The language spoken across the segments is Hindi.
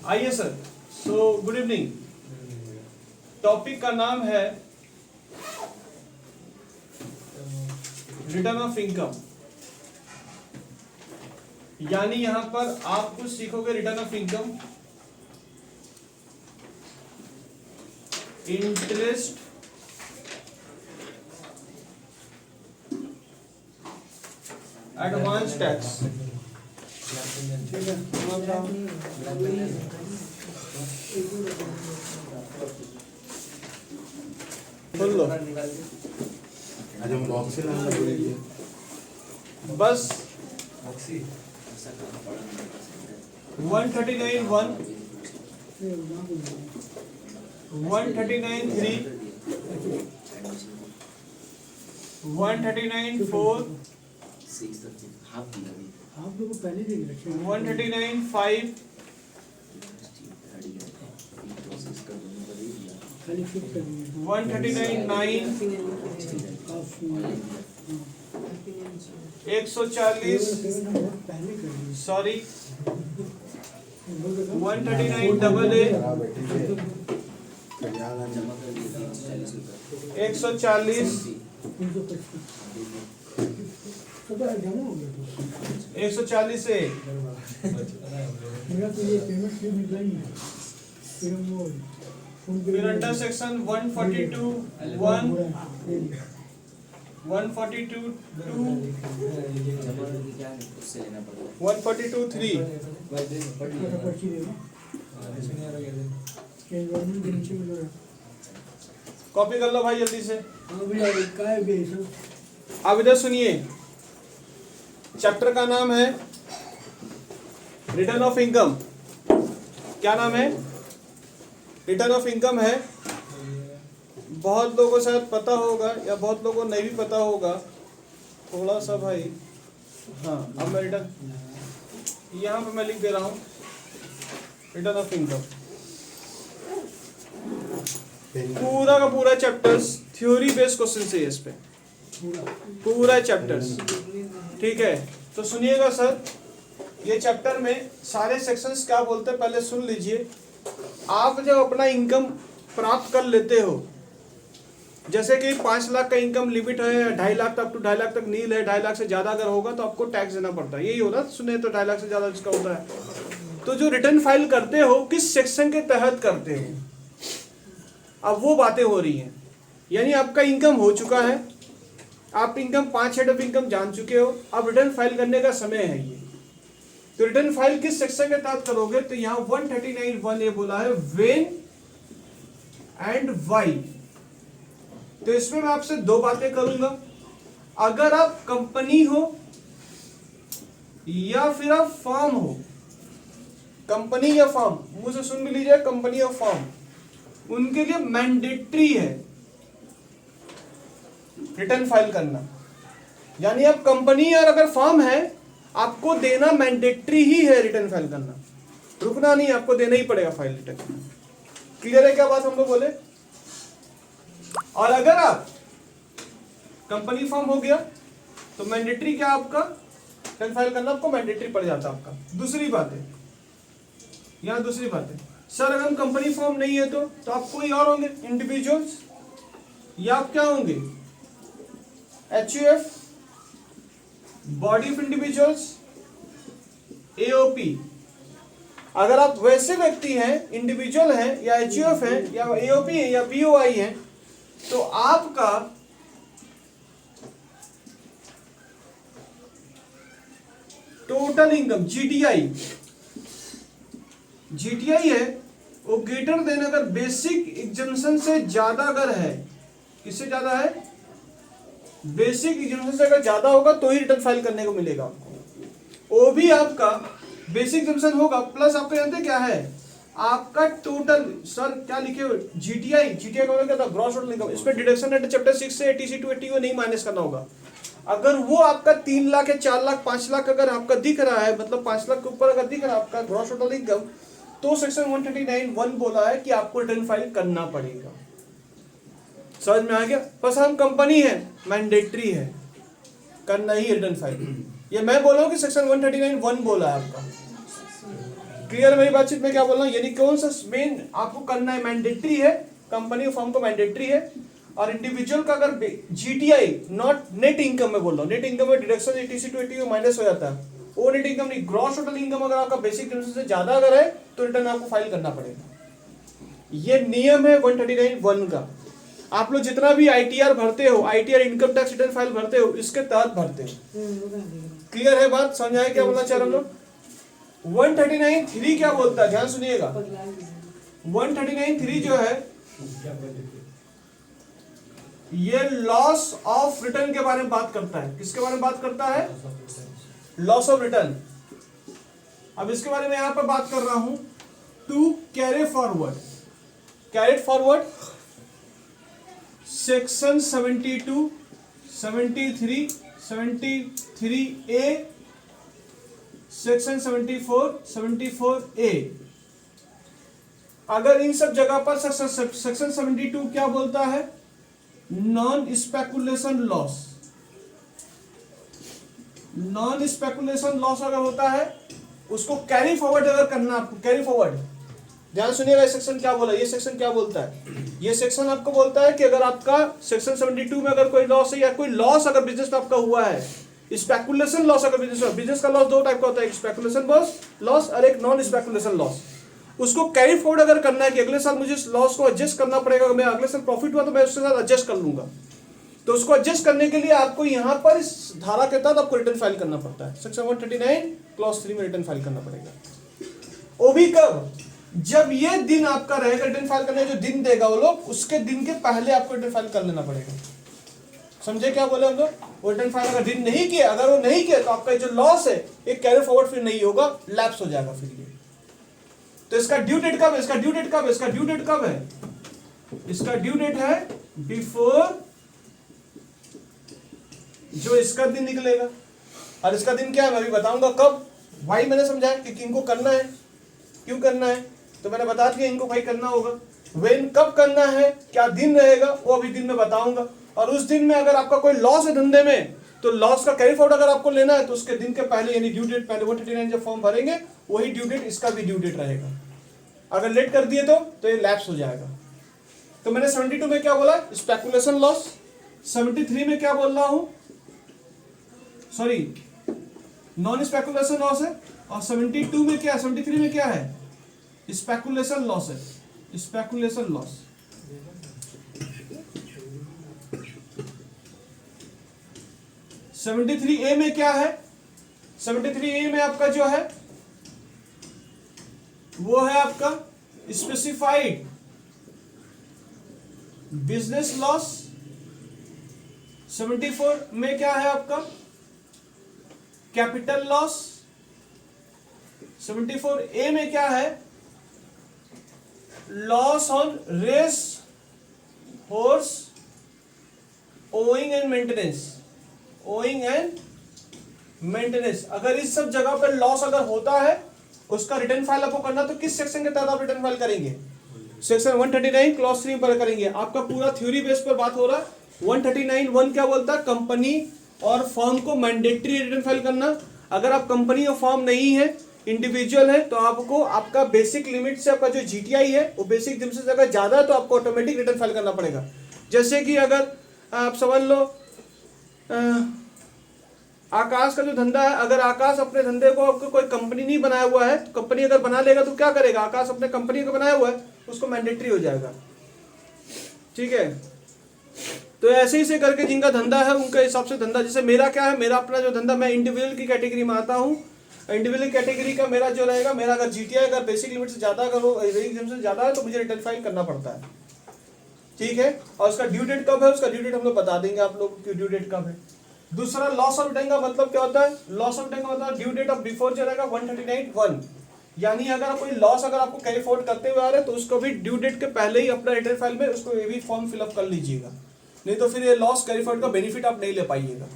आइए sir. So good evening. Topic का नाम है रिटर्न ऑफ इनकम, यानी यहां पर आप कुछ सीखोगे return of income, interest, advance tax. ठीक है, सुन लो बस 139(1), 139(3), 139(4), 139(5), 139(9), 140, सॉरी 139AA, 140, 140A, फिर अंडर सेक्शन 142(1), 142(2), 142(3). कॉपी कर लो भाई जल्दी से। अब इधर सुनिए, चैप्टर का नाम है रिटर्न ऑफ इनकम। क्या नाम है? रिटर्न ऑफ इनकम है। बहुत लोगों को शायद पता होगा या बहुत लोगों को नहीं भी पता होगा, थोड़ा सा भाई। हाँ, अब मैं रिटर्न यहाँ पे मैं लिख दे रहा हूँ रिटर्न ऑफ इनकम। पूरा का पूरा चैप्टर्स थ्योरी बेस्ड क्वेश्चन से इस पे पूरा चैप्टर्स। ठीक है, तो सुनिएगा सर, ये चैप्टर में सारे सेक्शंस क्या बोलते हैं पहले सुन लीजिए। आप जब अपना इनकम प्राप्त कर लेते हो, जैसे कि 5 लाख का इनकम लिमिट है, 2.5 लाख तक, 2.5 लाख तक नील है, 2.5 लाख से ज्यादा अगर होगा तो आपको टैक्स देना पड़ता है। यही होता सुने तो 2.5 लाख से ज्यादा जिसका होता है। तो जो रिटर्न फाइल करते हो किस सेक्शन के तहत करते हो, अब वो बातें हो रही हैं। यानी आपका इनकम हो चुका है, आप इनकम 5 हेड ऑफ इनकम जान चुके हो, अब रिटर्न फाइल करने का समय है ये। तो रिटर्न फाइल किस सेक्शन के तहत करोगे, तो यहाँ 139(1) ये बोला है व्हेन एंड व्हाई। तो इसमें मैं आपसे 2 बातें करूंगा। अगर आप कंपनी हो या फिर आप फर्म हो, कंपनी या फर्म, मुझे सुन भी लीजिए, कंपनी और फर्म, उनके लिए मैंडेटरी है रिटर्न फाइल करना। यानी आप कंपनी और अगर फर्म है, आपको देना मैंडेटरी ही है रिटर्न फाइल करना, रुकना नहीं, आपको देना ही पड़ेगा फाइल रिटर्न। क्लियर है क्या बात हम लोग बोले? और अगर आप कंपनी फर्म हो गया तो मैंडेटरी क्या आपका रिटर्न फाइल करना, आपको मैंडेटरी पड़ जाता आपका। दूसरी बात है, यहाँ दूसरी बात है, सर अगर हम कंपनी फर्म नहीं है तो आप कोई और होंगे, इंडिविजुअल्स, या आप क्या होंगे, HUF, body of individuals, AOP। अगर आप वैसे व्यक्ति हैं, इंडिविजुअल हैं या HUF हैं या AOP हैं या BOI हैं, तो आपका टोटल इनकम GTI है, वो ग्रेटर देन अगर बेसिक एग्जम्पशन से ज्यादा अगर है, किससे ज्यादा है, बेसिक एग्जम्पशन से अगर ज्यादा होगा तो ही रिटर्न फाइल करने को मिलेगा आपको। वो भी आपका बेसिक एग्जम्पशन होगा, प्लस आपका जानते क्या है, आपका टोटल, सर क्या लिखे हुए, GTI का क्या था, ग्रॉस टोटल इनकम। इसमें डिडक्शन एट चैप्टर 6 से 80 to 80 नहीं माइनस करना होगा। अगर वो आपका 3 लाख या 4 लाख 5 लाख अगर आपका दिख रहा है, मतलब 5 लाख के ऊपर अगर दिख रहा है आपका ग्रॉस टोटल इनकम, तो सेक्शन 139(1) बोला है कि आपको रिटर्न फाइल करना पड़ेगा। समझ में आ गया? बस हम कंपनी है, मैंडेटरी है, करना ही रिटर्न फाइल। ये मैं बोला हूं कि सेक्शन 139(1) बोला है आपका। क्लियर मेरी बातचीत में क्या बोलना, यानी कौन सा मेन आपको करना है, मैंडेटरी है, कंपनी फर्म को मैंडेटरी है। और इंडिविजुअल का अगर जीटीआई नॉट नेट इनकम में बोल रहा हूँ, नेट इनकम में deduction eighty C to eighty minus हो जाता है, वो नेट इनकम नहीं, ग्रॉस टोटल इनकम अगर आपका बेसिक इनकम से ज्यादा अगर है तो रिटर्न आपको फाइल करना पड़ेगा। ये नियम है 139(1) का। आप लोग जितना भी आईटीआर भरते हो, ITR income tax return file भरते हो, इसके तहत भरते हो। क्लियर है बात, समझ आए क्या बोलना चाह रहे हम लोग। 139(3) क्या बोलता है, ध्यान सुनिएगा। 139(3) जो है ये लॉस ऑफ रिटर्न के बारे में बात करता है। किसके बारे में बात करता है, लॉस ऑफ रिटर्न। अब इसके बारे में यहां पर बात कर रहा हूं, to carry forward, carried forward section 72, 73, 73A, section 74, 74A। अगर इन सब जगह पर सेक्शन 72 क्या बोलता है, non speculation loss, non speculation loss अगर होता है उसको कैरी फॉरवर्ड अगर करना, आपको कैरी फॉरवर्ड, ध्यान सुनिएगा ये सेक्शन क्या बोला, ये सेक्शन क्या बोलता है। ये सेक्शन आपको बोलता है कि अगर आपका सेक्शन 72 में अगर कोई लॉस है या कोई लॉस अगर बिजनेस में आपका हुआ है, स्पेकुलेशन लॉस अगर बिजनेस का लॉस दो टाइप का होता है, एक स्पेकुलेशन लॉस और एक नॉन स्पेकुलेशन लॉस। उसको कैरी फॉरवर्ड अगर करना है कि अगले साल मुझे लॉस को एडजस्ट करना पड़ेगा, मैं अगले साल प्रॉफिट हुआ तो मैं उसके साथ एडजस्ट कर लूंगा, तो उसको एडजस्ट करने के लिए आपको यहां पर इस धारा के तहत आपको रिटर्न फाइल करना पड़ता है। सेक्शन 139 क्लॉज 3 में रिटर्न फाइल करना पड़ेगा। वो भी कब, जब ये दिन आपका रहेगा रिटर्न फाइल करने, जो दिन देगा वो लोग, उसके दिन के पहले आपको रिटर्न फाइल कर लेना पड़ेगा। समझे क्या बोले हम लोग। वो रिटर्न फाइल अगर दिन नहीं किया, अगर वो नहीं किया तो आपका जो लॉस है एक कैरी फॉरवर्ड फिर नहीं होगा, लैप्स हो जाएगा फिर ये। तो इसका ड्यू डेट कब है, इसका ड्यू डेट कब है, इसका ड्यू डेट कब है, इसका ड्यू डेट है बिफोर जो इसका दिन निकलेगा। और इसका दिन क्या है मैं अभी बताऊंगा कब। भाई मैंने समझाया कि इनको करना है, क्यों करना है, तो मैंने बता दिया इनको भाई करना होगा। वेन कब करना है, क्या दिन रहेगा, वो अभी दिन में बताऊंगा। और उस दिन में अगर आपका कोई लॉस है धंधे में, तो लॉस का कैरी फॉरवर्ड अगर आपको लेना है तो उसके दिन के पहले यानी ड्यू डेट पहले 139 जब फॉर्म भरेंगे वही ड्यू डेट, इसका भी ड्यू डेट रहेगा। अगर लेट कर दिए तो ये लैप्स हो जाएगा। तो मैंने 72 में क्या बोला, स्पेकुलेशन लॉस, 73 में क्या बोल रहा हूं, सॉरी नॉन स्पेकुलेशन लॉस है, और 72 में क्या, 73 में क्या है, स्पेकुलेशन लॉस है, स्पेकुलेशन लॉस। सेवेंटी थ्री ए में क्या है, 73A में आपका जो है वो है आपका स्पेसिफाइड बिजनेस लॉस। 74 में क्या है आपका कैपिटल लॉस। 74A में क्या है, loss on race horse owing and maintenance, owing and maintenance. अगर इस सब जगह पर लॉस अगर होता है उसका रिटर्न फाइल आपको करना, तो किस सेक्शन के तहत आप रिटर्न फाइल करेंगे, सेक्शन 139 क्लॉज 3 पर करेंगे। आपका पूरा थ्योरी बेस पर बात हो रहा है। 139(1) क्या बोलता है, कंपनी और फर्म को मैंडेटरी रिटर्न फाइल करना। अगर आप कंपनी और फर्म नहीं है, इंडिविजुअल है, तो आपको आपका बेसिक लिमिट से आपका जो जीटीआई है वो बेसिक लिमिट से अगर ज्यादा है तो आपको ऑटोमेटिक रिटर्न फाइल करना पड़ेगा। जैसे कि अगर आप समझ लो आकाश का जो धंधा है, अगर आकाश अपने धंधे को आपको कोई कंपनी नहीं बनाया हुआ है, तो कंपनी अगर बना लेगा तो क्या करेगा, आकाश अपने कंपनी को बनाया हुआ है उसको मैंडेटरी हो जाएगा। ठीक है, तो ऐसे ही से करके जिनका धंधा है उनके हिसाब से धंधा, जैसे मेरा क्या है, मेरा अपना जो धंधा, मैं इंडिविजुअल की कैटेगरी में आता हूँ। इंडिविजुअल कैटेगरी का मेरा जो रहेगा, मेरा अगर जीटीआई अगर बेसिक लिमिट से ज्यादा, अगर वो से ज्यादा है तो मुझे रिटर्न फाइल करना पड़ता है। ठीक है, और उसका ड्यू डेट कब है, उसका ड्यू डेट हम लोग बता देंगे आप लोग की ड्यू डेट कब है। दूसरा लॉस ऑफ रिटर्न का मतलब क्या होता है, लॉस ऑफ रिटर्न का मतलब ड्यू डेट ऑफ बिफोर जो रहेगा 139(1), यानी अगर कोई लॉस अगर आपको कैरी फॉरवर्ड करते हुए आ रहे हैं तो उसको भी ड्यू डेट के पहले ही अपना रिटर्न फाइल में उसको ये भी फॉर्म फिलअप कर लीजिएगा, नहीं तो फिर ये लॉस कैरी फॉरवर्ड का बेनिफिट आप नहीं ले पाइएगा।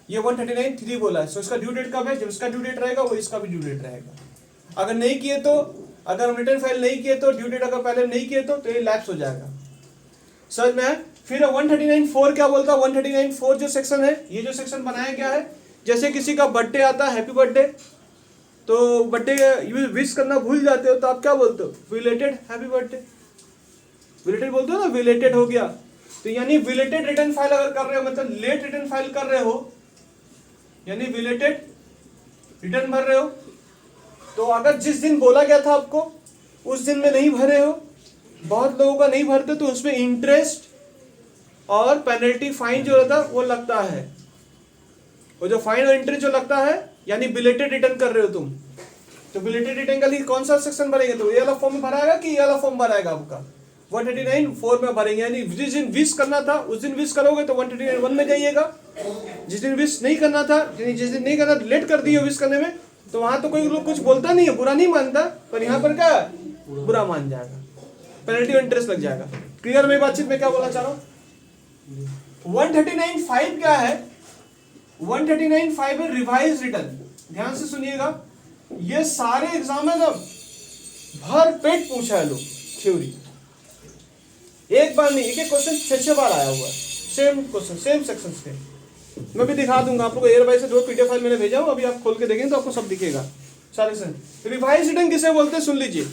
ये 139(3) बोला है, सो इसका ड्यू डेट कब है, जब इसका ड्यू डेट रहेगा वो इसका भी ड्यू डेट रहेगा। अगर नहीं किए तो, अगर हम रिटर्न फाइल नहीं किए तो, ड्यू डेट अगर पहले नहीं किए तो ये लैप्स हो जाएगा। समझ में है। फिर 139(4) क्या बोलता है, 139(4) जो सेक्शन है, ये जो सेक्शन बनाया गया है, जैसे किसी का बर्थडे आता है, हैप्पी बर्थडे, तो बर्थडे विश करना भूल जाते हो तो आप क्या बोलते हो? बिलेटेड हैप्पी बर्थडे, बिलेटेड बोलते हो ना, बिलेटेड हो गया। तो यानी बिलेटेड रिटर्न फाइल अगर कर रहे हो, मतलब लेट रिटर्न फाइल कर रहे हो, यानी बिलेटेड रिटर्न भर रहे हो, तो अगर जिस दिन बोला गया था आपको उस दिन में नहीं भरे हो, बहुत लोगों का नहीं भरते, तो उसमें इंटरेस्ट और पेनल्टी फाइन जो रहता है वो लगता है। वो जो फाइन और इंटरेस्ट जो लगता है, यानी बिलेटेड रिटर्न कर रहे हो तुम, तो बिलेटेड रिटर्न का लिए कौन सा सेक्शन भरेंगे? तो ये वाला फॉर्म में भराएगा कि ये वाला फॉर्म भराएगा आपका 139(4) में भरेंगे। यानी जिस दिन विश करना था उस दिन विश करोगे तो 139(1) में जाइएगा। जिस दिन विश नहीं करना था, यानी जिस दिन नहीं करना, लेट कर दिए विश करने में, तो वहां तो कोई लोग कुछ बोलता नहीं है, बुरा नहीं मानता, पर यहाँ पर क्या बुरा मान जाएगा, पेनल्टी और इंटरेस्ट लग जाएगा। क्लियर? मेरी बातचीत में क्या बोलना चाह रहा हूँ? 139(5) क्या है? 139(5) है रिवाइज रिटर्न। ध्यान से सुनिएगा, ये सारे एग्जाम में ना भर पेट पूछा है लोग थ्योरी, एक बार नहीं, एक एक क्वेश्चन 6 बार आया हुआ है, सेम क्वेश्चन सेम सेक्शन के। मैं भी दिखा दूंगा आप लोगों को, एयरबाई से जो पीडीएफ फाइल मैंने भेजा हूं, अभी आप खोल के देखेंगे तो आपको सब दिखेगा सारे सेक्शन। रिवाइज रिटर्न किसे बोलते हैं सुन लीजिए।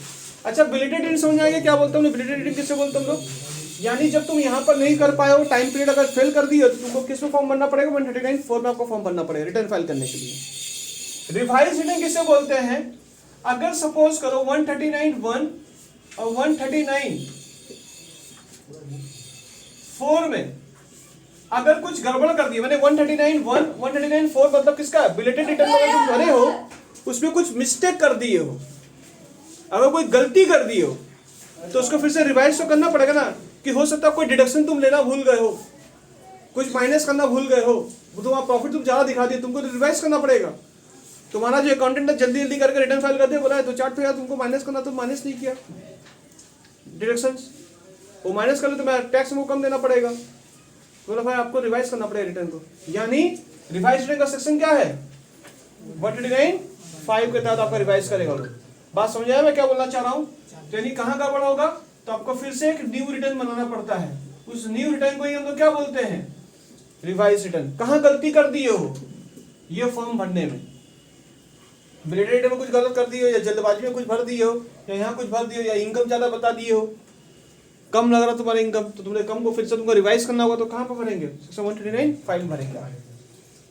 अच्छा, बिलेटेड रिटर्न समझ आएगा क्या बोलते हैं? बिलेटेड रिटर्न किसे बोलते हैं हम लोग? यानी जब तुम यहाँ पर नहीं कर पाए हो, टाइम पीरियड अगर फेल कर दिए, तो तुमको किस में फॉर्म भरना पड़ेगा? 139(4) में आपको फॉर्म भरना पड़ेगा रिटर्न फाइल करने के लिए। रिवाइज रिटर्न किसे बोलते हैं? अगर सपोज करो 139(1) और 139(4) में अगर कुछ गड़बड़ कर दी, मैंने 139(1), 139(4) मतलब किसका? बिलेटेड रिटर्न अगर तुम भरे हो, उसमें कुछ मिस्टेक कर दिए हो, अगर कोई गलती कर दी हो, तो उसको फिर से रिवाइज तो करना पड़ेगा ना। कि हो सकता है कोई डिडक्शन तुम लेना भूल गए हो, कुछ माइनस करना भूल गए हो, तुम्हारा प्रॉफिट तुम ज्यादा दिखा दिए, तुमको तो रिवाइज करना पड़ेगा। तुम्हारा जो अकाउंटेंट है जल्दी जल्दी करके रिटर्न फाइल करते बोला है, तो चार्ट पे यार तुमको माइनस करना, तो माइनस नहीं किया डिडक्शंस, वो माइनस कर लो तो मैं टैक्स में कम देना पड़ेगा, बोला भाई आपको रिवाइज करना पड़ेगा रिटर्न को। यानी रिवाइज रिटर्न का सेक्शन क्या है? 139(5) के तहत आपका रिवाइज करेगा लोग। बात समझ आया मैं क्या बोलना चाह रहा हूँ? यानी कहाँ गड़बड़ होगा तो आपको फिर से एक न्यू रिटर्न बनाना पड़ता है, उस न्यू रिटर्न को ही हम लोग क्या बोलते हैं? Revise return. कहाँ गलती कर दिए हो? ये फॉर्म भरने में, बिलेटेड रिटर्न में कुछ गलत कर दिए हो, या जल्दबाजी में कुछ भर दिए हो, या यहाँ कुछ भर दिए हो, या इनकम ज्यादा बता दिए हो, कम लग रहा तुम्हारा इनकम, तो तुमने कम को फिर से तुमको रिवाइज करना होगा, तो कहाँ पर भरेंगे? सेक्शन 139(5) में भरेंगे।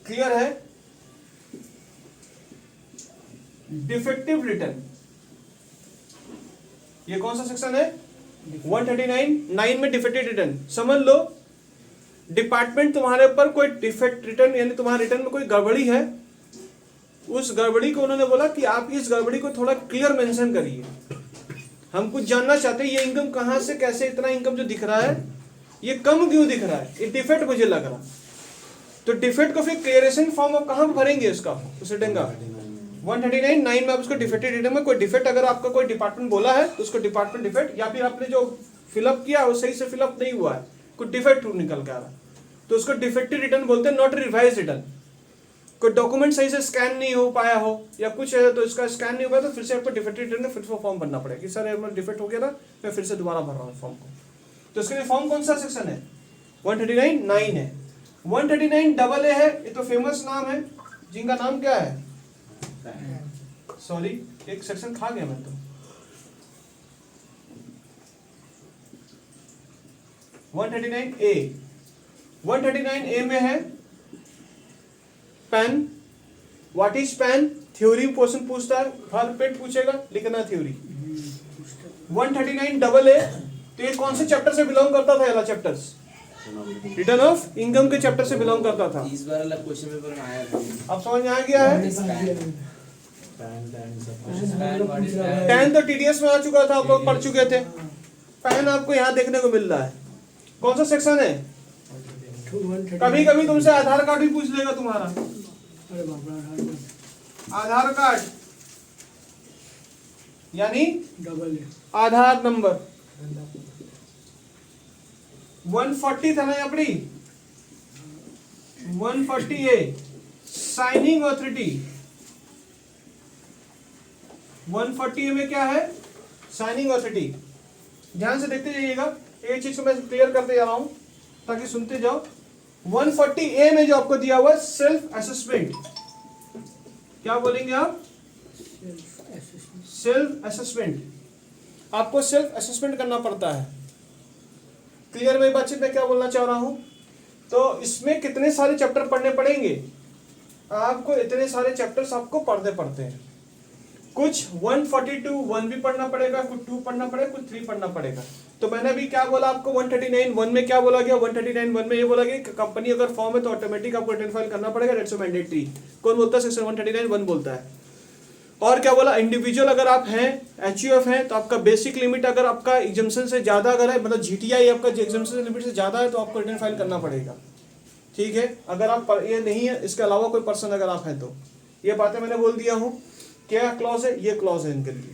क्लियर है? डिफेक्टिव रिटर्न, ये कौन सा सेक्शन है? 139(9) में डिफेक्टिव रिटर्न। समझ लो डिपार्टमेंट तुम्हारे ऊपर कोई डिफेक्ट रिटर्न, यानी तुम्हारे रिटर्न में कोई गड़बड़ी है, उस गड़बड़ी को उन्होंने बोला कि आप इस गड़बड़ी को थोड़ा क्लियर मेंशन करिए, हम कुछ जानना चाहते हैं, ये इनकम कहाँ से, कैसे इतना इनकम जो दिख रहा है ये कम क्यों दिख रहा है, ये डिफेक्ट मुझे लग रहा। तो डिफेक्ट को फिर क्लियरेशन फॉर्म आप कहाँ भरेंगे उसका? उस रिटर्न का 139(9) में आप उसको डिफेक्टेड रिटर्न में कोई डिफेक्ट अगर आपका कोई डिपार्टमेंट बोला है तो उसको डिपार्टमेंट डिफेक्ट, या फिर आपने जो फिलअप किया वो सही से फिलअप नहीं हुआ है, कुछ डिफेक्ट निकल के आ रहा, तो उसको डिफेक्टिव रिटर्न बोलते हैं, नॉट रिवाइज रिटर्न। कोई डॉक्यूमेंट सही से स्कैन नहीं हो पाया हो या कुछ है तो इसका स्कैन नहीं हो पाया, तो फिर से आपको डिफेक्टिव रिटर्न में फिर से फॉर्म भरना पड़ेगा कि सर मेरा डिफेक्ट हो गया था, मैं फिर से दोबारा भर रहा हूँ फॉर्म को। तो इसके लिए फॉर्म कौन सा सेक्शन है? 139(9) है। 139AA है, ये तो फेमस नाम है, जिनका नाम क्या है? सॉरी एक सेक्शन खा गया मैं तो। 139A, 139A में है pan. What is pan? Theory portion पूछता है, हर पेट पूछेगा, लिखना थ्योरी। 139AA, तो ये कौन से चैप्टर से बिलोंग करता था? वाला चैप्टर्स रिटर्न ऑफ इनकम के चैप्टर से बिलोंग करता था। इस बार अलग क्वेश्चन पेपर में आया था, अब समझ में आ गया है? टैन तो टीडीएस में आ चुका था, आप लोग पढ़ चुके थे। पैन आपको यहाँ देखने को मिल रहा है। कौन सा सेक्शन है? कभी कभी तुमसे आधार कार्ड भी पूछ लेगा तुम्हारा, आधार कार्ड यानी आधार नंबर 140 था ना यहाँ पड़ी, 140A साइनिंग ऑथोरिटी। 140A में क्या है? Signing authority. ध्यान से देखते जाइएगा, एक चीज को मैं क्लियर करते जा रहा हूं ताकि सुनते जाओ। 140A में जो आपको दिया हुआ है सेल्फ असेसमेंट, क्या बोलेंगे आप? सेल्फ असेसमेंट, आपको सेल्फ असेसमेंट करना पड़ता है। क्लियर मेरी बातचीत में क्या बोलना चाह रहा हूं? तो इसमें कितने सारे चैप्टर पढ़ने पड़ेंगे आपको, इतने सारे चैप्टर्स आपको पढ़ने पड़ते हैं। कुछ 142 1 भी पढ़ना पड़ेगा, कुछ 2 पढ़ना पड़ेगा, कुछ 3 पढ़ना पड़ेगा। तो मैंने अभी क्या बोला आपको, 139 1 में क्या बोला गया, 139 1 में ये बोला गया कि कंपनी अगर फॉर्म है तो ऑटोमेटिक आपको रिटर्न फाइल करना पड़ेगा, दैट्स मैंडेटरी। कौन बोलता है? सेक्शन 139 1 बोलता है। और क्या बोला, इंडिविजुअल अगर आप हैं, एचयूएफ हैं, तो आपका बेसिक लिमिट अगर आपका एग्जाम्पशन से ज्यादा अगर है, मतलब जीटीआई आपका एग्जाम्पशन लिमिट से ज्यादा है, तो आपको रिटर्न फाइल करना पड़ेगा। ठीक है, अगर आप ये नहीं है, इसके अलावा कोई पर्सन अगर आप हैं तो ये बातें मैंने बोल दिया हूँ। क्या क्लॉज है? ये क्लॉज है इनके लिए।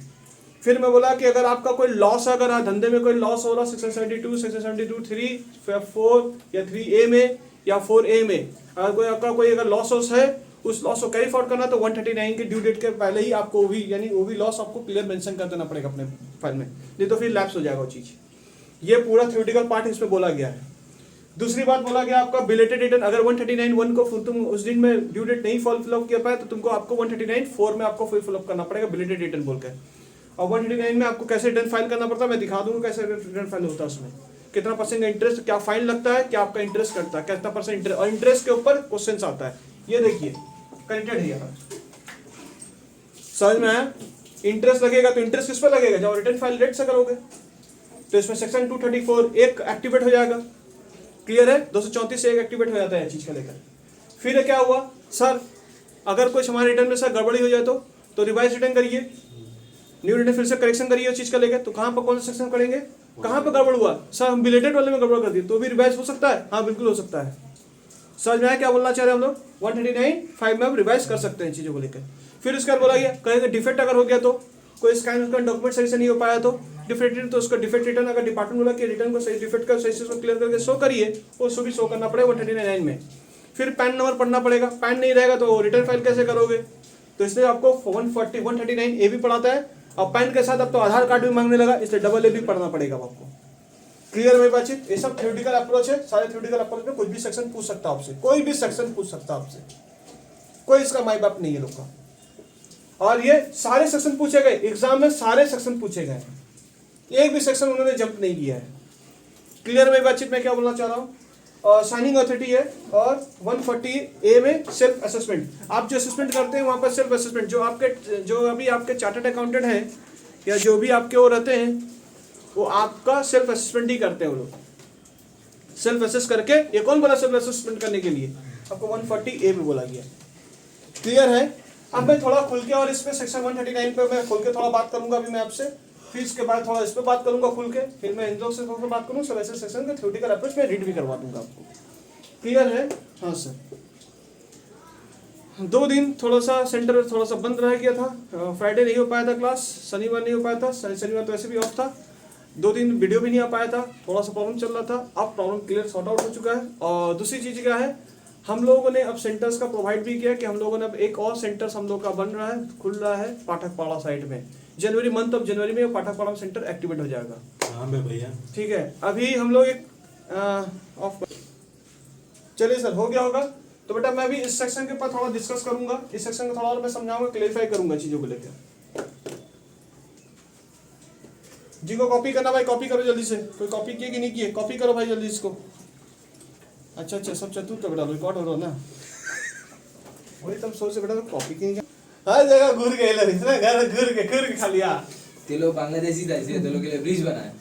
फिर मैं बोला कि अगर आपका कोई लॉस, अगर धंधे में कोई लॉस हो रहा, 672 672 3 4 या 3A में या 4A में अगर कोई आपका कोई अगर लॉस है, उस लॉस को कैरी फॉरवर्ड करना तो 139 के ड्यू डेट के पहले ही आपको वो भी, यानी वो भी लॉस आपको क्लियर मेंशन कर देना पड़ेगा अपने फाइल में, नहीं तो फिर लैप्स हो जाएगा वो चीज। ये पूरा थ्योरेटिकल पार्ट इसमें बोला गया है। दूसरी बात बोला गया आपका बिलेटेड रिटर्न, अगर 139 1 को तुम उस दिन में ड्यू डेट नहीं फिलअप किया पाए तो तुमको आपको 139 4 में आपको फिलअप करना पड़ेगा बिलेटेड रिटर्न बोल के। और 139 में आपको कैसे रिटर्न फाइल करना पड़ता है मैं दिखा दूंगा कैसे रिटर्न फाइल होता है। उसमें कितना परसेंट का इंटरेस्ट, क्या फाइन लगता है, क्या आपका इंटरेस्ट कटता है, कितना परसेंट इंटरेस्ट, और इंटरेस्ट के ऊपर क्वेश्चन आता है। ये देखिए कनेक्टेड है यहाँ, समझ में आया? इंटरेस्ट लगेगा तो इंटरेस्ट किस पर लगेगा, जब रिटर्न फाइल रेट से करोगे तो इसमें सेक्शन 234 एक एक्टिवेट हो जाएगा। क्लियर है? 234 से एक एक्टिवेट हो जाता है चीज का लेकर। फिर क्या हुआ सर, अगर कुछ हमारे रिटर्न में सर गड़बड़ी हो जाए तो रिवाइज रिटर्न करिए, न्यू रिटर्न फिर से करेक्शन करिए उस चीज का लेकर। तो कहां पर कौन सा सेक्शन करेंगे, कहां पर गड़बड़ हुआ सर, हम बिलेटेड वाले में गड़बड़ कर दिए तो भी रिवाइज हो सकता है? हाँ बिल्कुल हो सकता है। समझ में आया क्या बोलना चाह रहे हैं हम लोग? 139 5 में हम रिवाइज कर सकते हैं चीजों को लेकर। फिर उसके बाद बोला गया कहेंगे डिफेक्ट अगर हो गया तो, कोई स्कैन का डॉक्यूमेंट सही से नहीं हो पाया तो डिफेक्ट रिटर्न, तो उसका डिफेक्ट रिटर्न अगर डिपार्टमेंट बोला कि रिटर्न को सही डिफेक्ट का सही से क्लियर करके शो करिए, वो उसको भी शो करना पड़ेगा 139 में। फिर पैन नंबर पढ़ना पड़ेगा, पैन नहीं रहेगा तो रिटर्न फाइल कैसे करोगे? तो इसलिए आपको 139 ए भी पढ़ाता है, और पैन के साथ अब तो आधार कार्ड भी मांगने लगा, इसलिए डबल ए भी पढ़ना पड़ेगा आपको। क्लियर मेरी बातचीत? ये सब थ्योरेटिकल अप्रोच है। सारे थ्योरेटिकल अप्रोच में कुछ भी सेक्शन पूछ सकता है आपसे, कोई भी सेक्शन पूछ सकता है आपसे, कोई इसका माई बाप नहीं है लोग का। और ये सारे सेक्शन पूछे गए एग्जाम में, सारे सेक्शन पूछे गए, एक भी सेक्शन उन्होंने जंप नहीं किया है। क्लियर मेरी बातचीत में क्या बोलना चाह रहा हूँ? साइनिंग अथॉरिटी है, और 140A में सेल्फ असेसमेंट। आप जो असेसमेंट करते हैं वहां पर सेल्फ असेसमेंट, जो अभी आपके चार्टर्ड अकाउंटेंट हैं या जो भी आपके वो रहते हैं, वो आपका सेल्फ असेसमेंट ही करते हैं। वो लोग सेल्फ असेस करके, ये कौन बोला सेल्फ असेसमेंट करने के लिए? आपको 140A में बोला गया। क्लियर है? अब मैं थोड़ा खुल के, और इस पे सेक्शन 139 पे मैं खुल के थोड़ा बात करूंगा अभी मैं आपसे, फिर इसके बाद थोड़ा इस पे बात करूंगा खुल के, फिर मैं इन लोग से थोड़ा बात करूँ, सब ऐसे सेक्शन का थ्योरेटिकल अप्रोच में रीड भी करवा दूंगा आपको। क्लियर है? हाँ सर। 2 दिन थोड़ा सा सेंटर थोड़ा सा बंद रह गया था, फ्राइडे नहीं हो पाया था क्लास, शनिवार नहीं हो पाया था, शनिवार तो वैसे भी ऑफ था, 2 दिन वीडियो भी नहीं आ पाया था, थोड़ा सा प्रॉब्लम चल रहा था। अब प्रॉब्लम क्लियर सॉर्ट आउट हो चुका है। और दूसरी चीज़ क्या है, हम लोगों ने अब सेंटर्स का प्रोवाइड भी किया कि हम लोगों ने अब एक और सेंटर्स हम लोग का बन रहा है, खुल रहा है पाठकपाड़ा साइड में। जनवरी मंथ ऑफ जनवरी में पाठकपाड़ा सेंटर एक्टिवेट हो जाएगा। हाँ बे भैया, ठीक है, अभी हम लोग एक ऑफ, चलिए सर हो गया होगा। तो बेटा मैं अभी इस सेक्शन के ऊपर थोड़ा डिस्कस करूंगा, इस सेक्शन को थोड़ा और मैं समझाऊंगा, क्लेरिफाई करूंगा चीजों को लेकर। जिनको कॉपी करना भाई कॉपी करो जल्दी से, कोई कॉपी किए कि नहीं किए, कॉपी करो भाई जल्दी इसको। अच्छा सब चतुर तो बेटा रिकॉर्ड हो रहा ना, वही तब सोच बेटा तो कॉपी की हर जगह घूर गए लोग, इतना घर घूर के खा लिया। ते लोग बांग्लादेशी था इसलिए तो लोग के लिए ब्रिज बनाया,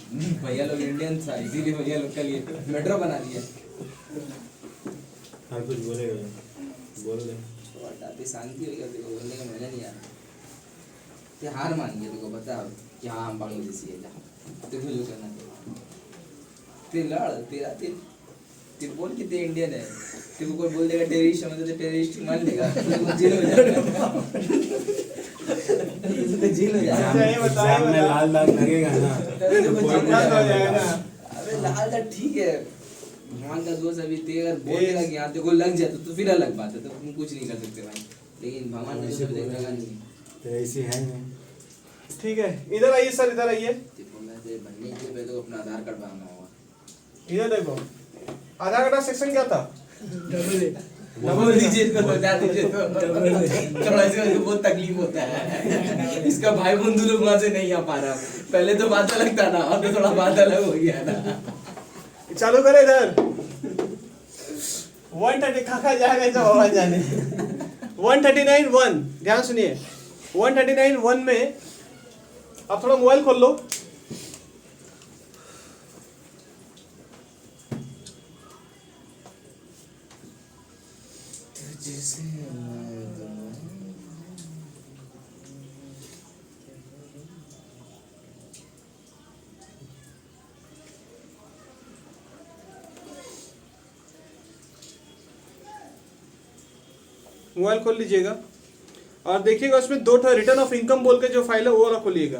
भैया लोग इंडियन था इसीलिए भैया लोग के लिए मेट्रो बना दिया। हाँ कुछ बोलेगा, बोल दे। बताते शांति हो गया, देखो बोलने का मजा नहीं आ रहा। ते हार मान गया, देखो बता कि हाँ हम बांग्लादेशी है, जा तेरे को जो करना है ते लड़, तेरे बोल कि ते इंडियन है, तेरे को कोई बोल देगा टेररिस्ट मतलब तो टेररिस्ट मान लेगा, तो जेल हो जाएगा, जेल हो जाएगा। एग्जाम में लाल दाग लगेगा ना, अबे लाल दाग ठीक है, भगवान का दोस्त अभी ते अगर बोल देगा कि यहाँ तेरे को लग जाए तो फिर अलग बात है, तो तुम कुछ नहीं कर सकते भाई, लेकिन भगवान का दोस्त देखेगा नहीं, तो ऐसी है नहीं। ठीक है, इधर आइए सर, इधर आइए। बनने के लिए तो अपना आधार कार्ड बनाना होगा। इधर देखो, आधार कार्ड सेक्शन क्या था? बोल दीजिए इसको, बता दीजिए तो थोड़ा इसका बहुत तकलीफ होता है। इसका भाई बंधु लोग वहां से नहीं आ पा रहा। पहले तो बात अलग था ना, अब तो थोड़ा बात अलग हो गया ना। चालू करे इधर 130 खा जाएगा जब आवाज जाने। 139.1 ध्यान सुनिए, 139.1 में आप थोड़ा मोबाइल खोल लो। मोबाइल खोल लीजिएगा और देखिएगा उसमें दो ठो रिटर्न ऑफ इनकम बोल के जो फाइल है वो वाला खोलिएगा।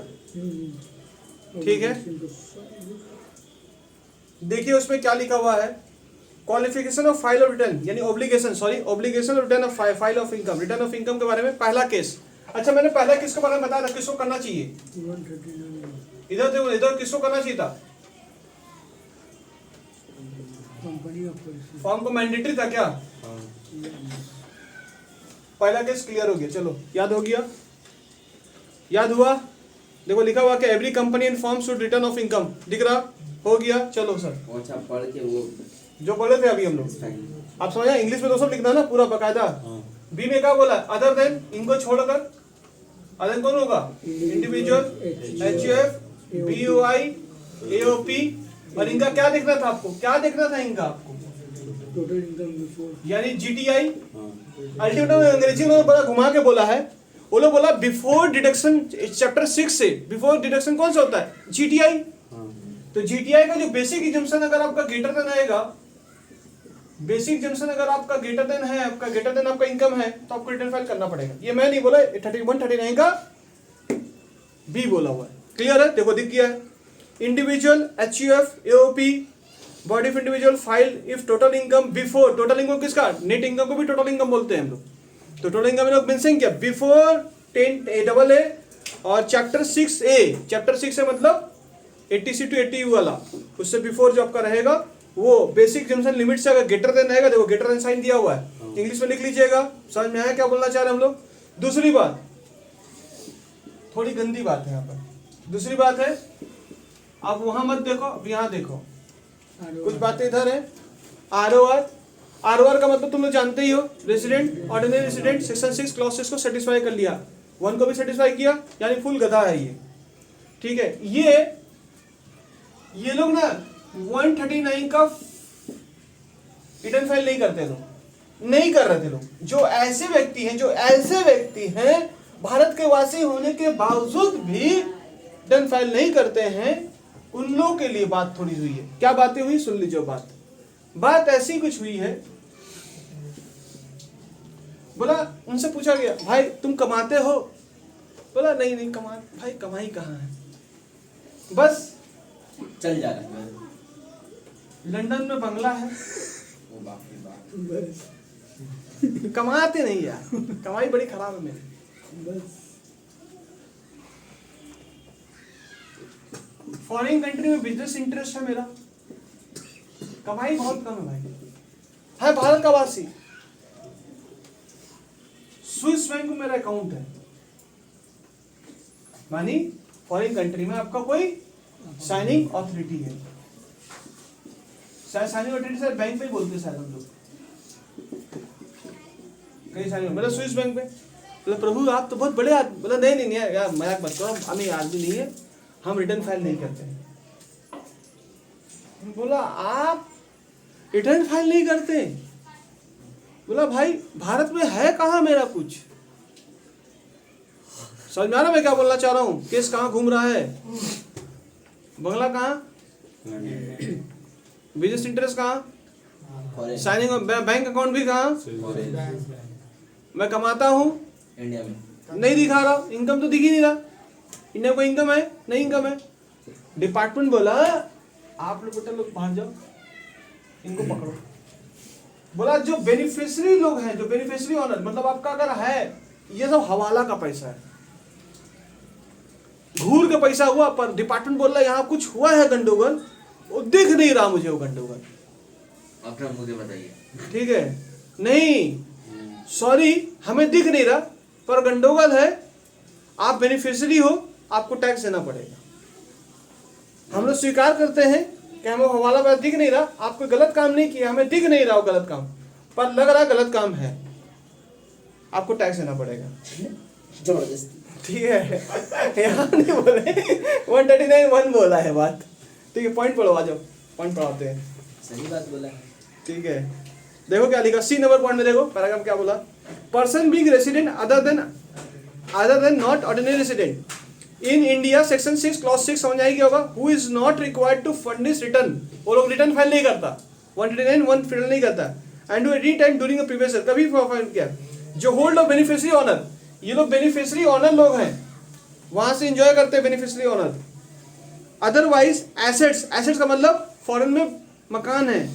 ठीक है, देखिए उसमें क्या लिखा हुआ है, qualification of file of return यानी obligation, obligation return of file of income, return of income के बारे में पहला केस। अच्छा मैंने पहला केस के बारे में बताया था किसको करना चाहिए, इधर देखो, इधर किसको करना चाहिए था, फॉर्म को मैंडेटरी था क्या? पहला केस क्लियर हो गया, चलो याद हो गया, याद हुआ? देखो लिखा हुआ कि every company in form should return of income, दिख रहा? हो गया, चलो सर अच्छा पढ़ के वो जो पढ़े थे अभी हम लोग, आप समझा? इंग्लिश में तो सब लिखना ना पूरा बकायदा। बी में क्या बोला? अदर देन, इनको छोड़कर अदर कौन होगा? इंडिविजुअल, एचयूएफ, बीओआई, एओपी, और इनका क्या देखना था आपको? क्या देखना था इनका आपको? टोटल इनकम बिफोर, यानी जीटीआई। अल्टीमेटली अंग्रेजी में बड़ा घुमा के बोला है, वो लोग बोला बिफोर डिडक्शन, चैप्टर 6 से बिफोर डिडक्शन कौन सा होता है? जीटीआई। तो जीटीआई का जो बेसिक एजम्पशन अगर आपका ग्रेटर देन आएगा, बेसिक एजम्पशन अगर आपका ग्रेटर देन है, आपका ग्रेटर देन आपका इनकम है, तो आपको रिटर्न फाइल करना पड़ेगा। ये मैं नहीं बोला, 139 का बी बोला हुआ है, क्लियर है? देखो दिख गया है, individual, HUF, AOP, body of individual file if total income before, total income किसका? नेट इनकम को भी टोटल इनकम बोलते हैं हम लोग। तो टोटल इनकम लोग मेंशन किया बिफोर 10AA और चैप्टर 6A, चैप्टर 6 है मतलब 80C to 80U वाला, उससे बिफोर जो आपका रहेगा वो बेसिक एग्जाम्पशन लिमिट से अगर ग्रेटर देन रहेगा, देखो ग्रेटर देन साइन दिया हुआ है, इंग्लिश में लिख लीजिएगा, समझ में आया क्या बोलना चाह रहे हैं हम लोग? दूसरी बात, थोड़ी गंदी बात है यहाँ पर, दूसरी बात है, आप वहां मत देखो, अब यहाँ देखो, कुछ बातें इधर है। आरओआर, आरओआर का मतलब तुम लोग जानते ही हो, resident, ordinary resident, section 6 clause 6 को सेटिस्फाई कर लिया, 1 को भी सेटिस्फाई किया, यानी फुल गधा है ये। ठीक है, ये लोग ना 139 का रिटर्न फाइल नहीं करते लोग, नहीं कर रहे थे लोग। जो ऐसे व्यक्ति हैं भारत के वासी होने के बावजूद भी रिटर्न फाइल नहीं करते हैं, उन लोगों के लिए बात थोड़ी हुई है। क्या बातें हुई? सुन लीजिए। बात ऐसी कुछ हुई है, बोला, उनसे पूछा गया, भाई तुम कमाते हो? बोला नहीं कमा। भाई कमाई कहाँ है? बस चल जा रहा है, लंदन में बंगला है, वो बाप रे बाप। बस कमाते नहीं यार, कमाई बड़ी खराब है मेरी। बस फॉरेन कंट्री में बिजनेस इंटरेस्ट है मेरा, कमाई बहुत कम है भाई। है भारत का वासी, स्विस बैंक में मेरा अकाउंट है, मानी फॉरेन कंट्री में आपका कोई साइनिंग ऑथोरिटी है, शायद साइनिंग ऑथोरिटी शायद बैंक पे ही बोलते हैं शायद हम लोग, कहीं साइनिंग, मतलब स्विस बैंक पे। बोला प्रभु आप तो बहुत बड़े आदमी। बोला नहीं यार मजाक मत करो, हमें आदमी नहीं है, हम रिटर्न फाइल नहीं करते हैं। बोला आप रिटर्न फाइल नहीं करते? बोला भाई भारत में है कहाँ मेरा कुछ? समझ में आ रहा मैं क्या बोलना चाह रहा हूँ? केस कहाँ घूम रहा है? बंगला कहाँ? बिजनेस इंटरेस्ट कहाँ? साइनिंग बैंक अकाउंट भी कहाँ? मैं कमाता हूँ इंडिया में, नहीं दिखा रहा, इनकम तो दिख ही नहीं रहा। इंडिया को इनकम है? नहीं इनकम है। डिपार्टमेंट बोला आप लोग बेटा लोग बाहर जाओ, इनको पकड़ो। बोला जो बेनिफिशियरी लोग हैं, जो बेनिफिशियरी ऑनर, मतलब आपका अगर है, ये सब हवाला का पैसा है, घूर के पैसा हुआ, पर डिपार्टमेंट बोल रहा है यहाँ कुछ हुआ है गंडोगल, वो दिख नहीं रहा मुझे वो गंडोगल। अपना मुझे बताइए। ठीक है, नहीं, सॉरी, हमें दिख नहीं रहा, पर गंडोगल है, आप बेनिफिशियरी हो, आपको टैक्स देना पड़ेगा। हम लोग स्वीकार करते हैं कि हमें हवाला पैसा दिख नहीं रहा, आपको गलत काम नहीं किया, हमें दिख नहीं रहा वो गलत काम, पर लग रहा गलत काम है, आपको टैक्स देना पड़ेगा। जबरदस्ती। ठीक है, यहाँ नहीं बोले, 139(1) बोला है बात। ठीक है, पॉइंट पढ़ो, आ जाओ, पॉइंट पढ़ाते हैं। सही बात बोला है। ठीक है, देखो क्या लिखा, सी नंबर पॉइंट में देखो, पैराग्राफ क्या बोला, person being resident other than not ordinary resident in India, section 6 clause 6 समझ आएगी होगा, who is not required to furnish return, वो लोग रिटर्न फाइल नहीं करता, 139(1) फाइल नहीं करता, and to any time during a previous year, कभी फाइल किया, जो होल्ड ऑफ बेनिफिशियरी ऑनर, ये लोग बेनिफिशियरी ऑनर लोग हैं, वहां से एंजॉय करते हैं beneficiary owner. Otherwise assets, assets का मतलब फॉरेन में मकान है,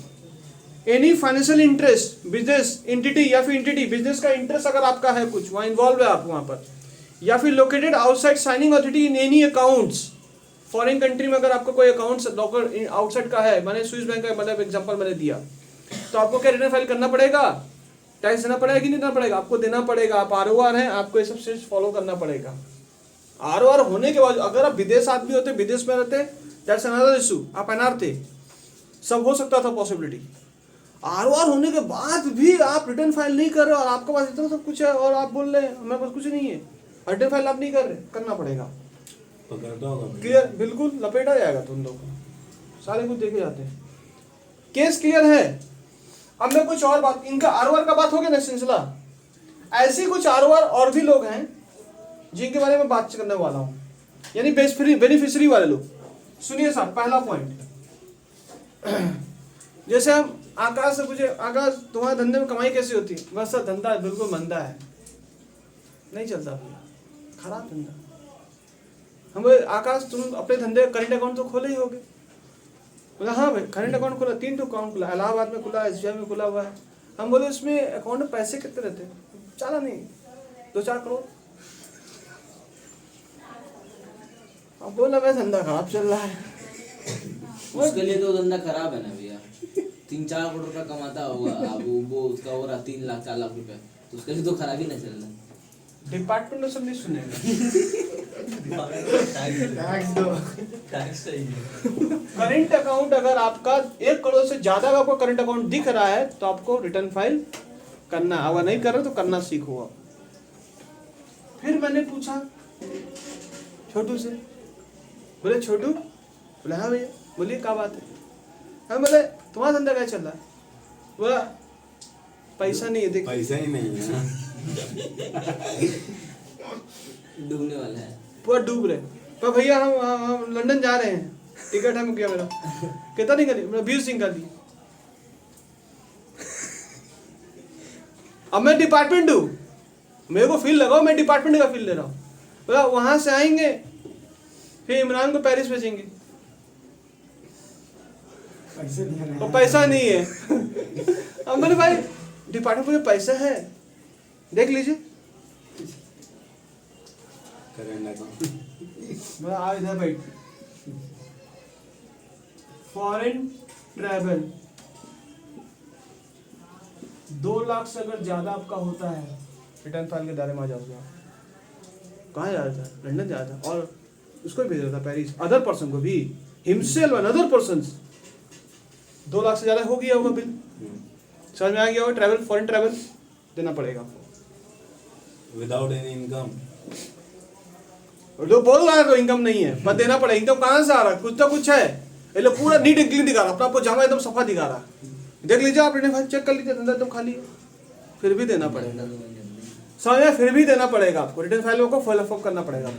any financial interest, business entity या फिर एंटिटी, बिजनेस का इंटरेस्ट अगर आपका है कुछ, वहाँ इन्वॉल्व है आप वहाँ पर, या फिर located outside signing authority in any accounts, foreign country में अगर आपका कोई अकाउंट्स आउटसाइड का है, मैंने स्विस बैंक का मतलब एग्जांपल मैंने दिया, तो आपको क्या रिटर्न फाइल करना पड़ेगा, टैक्स देना पड़ेगा कि नहीं देना पड़ेगा, आपको देना पड़ेगा। आप आरओआर हैं, आपको ये सब चीज फॉलो करना पड़ेगा। आरओआर होने के बाद अगर आप विदेश आदमी होते, विदेश में रहते, दैट्स अनदर इशू, आप एनआर थे, सब हो सकता था पॉसिबिलिटी। आरओआर होने के बाद भी आप रिटर्न फाइल नहीं कर रहे और आपके पास इतना सब कुछ है और आप बोल रहे हैं हमारे पास कुछ नहीं है, रिटर्न फाइल आप नहीं कर रहे, करना पड़ेगा। पकड़ता होगा क्लियर, बिल्कुल लपेटा जाएगा तुम लोग को, सारे कुछ देखे जाते हैं। केस क्लियर है। अब मैं कुछ और बात, इनका आरओआर का बात हो गया ना सिलसिला, ऐसे कुछ आरओआर और भी लोग हैं जिनके बारे में बात करने वाला हूं, यानी बेनिफिशियरी वाले लोग। सुनिए साहब, पहला पॉइंट, जैसे हम आकाश से पूछे, आकाश तुम्हारे धंधे में कमाई कैसी होती है, बस सर धंधा बिल्कुल मंदा है, नहीं चलता भैया, खराब धंधा। हम बोले आकाश तुम अपने धंधे करंट अकाउंट तो खोले ही होगे, बोला हाँ भाई करंट अकाउंट खुला, 3 अकाउंट खुला, इलाहाबाद में खुला, एसबीआई में खुला हुआ है। हम बोले उसमें अकाउंट में पैसे कितने रहते हैं, चला नहीं 2-4 करोड़। अब बोला मैं धंधा खराब चल रहा है, उसके लिए तो धंधा खराब है ना भैया, 3-4 करोड़ रुपया कमाता होगा, अब वो उसका हो रहा 3 लाख 4 लाख रुपए, तो उसके लिए तो खराब ही ना चल रहा। डिपार्टमेंट में सब नहीं सुनेगा। करंट अकाउंट अगर आपका 1 करोड़ से ज्यादा का आपको करंट अकाउंट दिख रहा है तो आपको रिटर्न फाइल करना, अगर नहीं कर रहे तो करना सीखो आप। फिर मैंने पूछा छोटू से, बोले छोटू, बोले हाँ भैया, बोलिए क्या बात है। हम बोले तुम्हारा धंधा क्या चल रहा है, बोला पैसा नहीं है, देख पैसा ही नहीं है, डूबने वाला है, पूरा डूब रहे। पर भैया हम लंदन जा रहे हैं, टिकट है क्या मेरा, कितना नहीं करी, मैं 20 दिन का दी। अब मैं डिपार्टमेंट हूँ, मेरे को फील लगाओ, मैं डिपार्टमेंट का फील ले रहा हूँ। बोला वहां से आएंगे फिर इमरान को पेरिस भेजेंगे, और पैसा नहीं है। अब मैंने भाई डिपार्टमेंट में पैसा है, देख लीजिए। करंट अकाउंट बोला आ इधर बैठ, फॉरेन ट्रैवल 2 लाख से अगर ज्यादा आपका होता है, रिटर्न फाइल के दायरे में आ जाओगे आप। कहाँ जा रहा था, लंदन जा रहा था, और उसको भी भेज रहा था पेरिस, अदर पर्सन को भी, himself and other person. 2 lakh से ज्यादा हो गया होगा बिल, समझ में आ गया होगा। ट्रैवल, फॉरेन ट्रैवल देना पड़ेगा आपको विदाउट एनी इनकम। और जो बोल रहा है तो इनकम नहीं है, पर देना पड़ेगा। इनकम कहाँ से आ रहा है, कुछ तो कुछ है, ये लोग पूरा नीट एंड क्लीन दिखा रहा, अपना आपको जामा एकदम सफा दिखा रहा। देख लीजिए आप, रिटर्न फाइल चेक कर लीजिए, धंधा एकदम खाली है, फिर भी देना पड़ेगा। समझ में, फिर भी देना पड़ेगा आपको, रिटर्न फाइल को फॉलो अप करना पड़ेगा।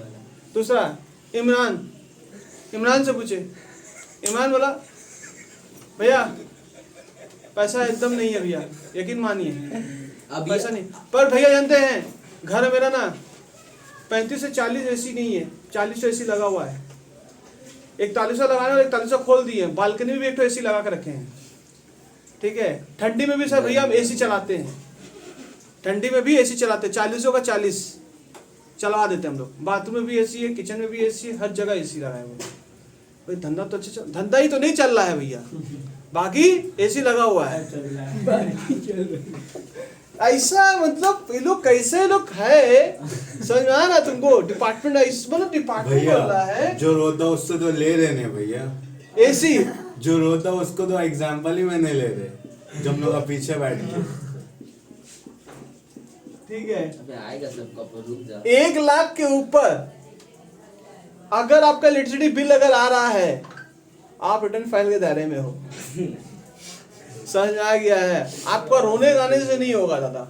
दूसरा इमरान से पूछे, इमरान बोला भैया पैसा एकदम नहीं है भैया, यकीन मानिए पैसा नहीं। पर भैया जानते हैं घर मेरा ना 35 से 40 एसी नहीं है, 40 एसी लगा हुआ है, 41 लगाना और 41 खोल दिए, बालकनी में भी एक तो एसी लगा के रखे हैं। ठीक है, ठंडी में भी सर भैया हम एसी चलाते हैं, ठंडी में भी एसी चलाते हैं, 40 का 40 चला देते हैं हम लोग। बाथरूम में भी एसी है, किचन में भी एसी है, हर जगह एसी लगा है भाई। धंधा तो अच्छा, धंधा ही तो नहीं चल रहा है भैया, बाकी एसी लगा हुआ है। बाकी चल रही ऐसा मतलब ये लोग कैसे लोग है, समझ में आया ना तुमको? डिपार्टमेंट मतलब डिपार्टमेंट बोल रहा भैया है जो रोता उससे तो ले रहे ने भैया, एसी। जो रोता उसको तो एग्जाम्पल ही मैंने ले रहे, जब लोग पीछे बैठ के। ठीक है, अबे आएगा सबका, पर रुक जा। 1 लाख के ऊपर अगर आपका इलेक्ट्रिसिटी बिल अगर आ रहा है, आप रिटर्न फाइल के दायरे में हो। समझ में आ गया है? आपको रोने गाने से नहीं होगा दादा।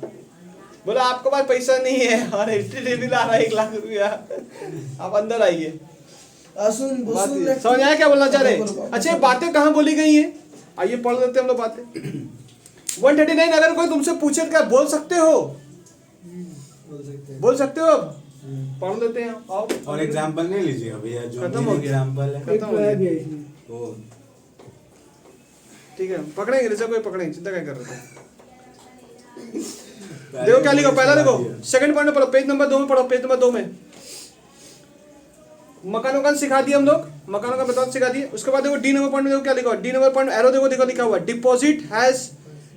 बोला आपके पास पैसा नहीं है और इलेक्ट्रिसिटी बिल आ रहा है 1 लाख रुपया, आप अंदर आइए। बात ये- समझ आया क्या बोलना चाह रहे? अच्छा, ये बातें कहाँ बोली गई हैं? आइए पढ़ लेते हैं हम लोग बातें। 139, अगर कोई तुमसे पूछे क्या बोल सकते हो? बोल सकते हो? अब पढ़ लेते हैं, आओ। और एग्जाम्पल नहीं लीजिएगा भैया, जो खत्म हो गया। एग्जाम्पल है खत्म हो गया। गया इसमें। वो ठीक है, पकड़ेंगे, रिजर्व कोई पकड़ेंगे, चिंता क्या कर रहे थे? देखो क्या लिखा, पहला देखो, सेकंड पॉइंट में पढ़ो, पेज नंबर 2 में पढ़ो, पेज नंबर 2 में मकान सिखा दिया हम लोग, मकानों का बता सिखा दिए। उसके बाद देखो डी नंबर पॉइंट में देखो क्या लिखा हुआ, डी नंबर पॉइंट एरो देखो, देखो लिखा हुआ deposit has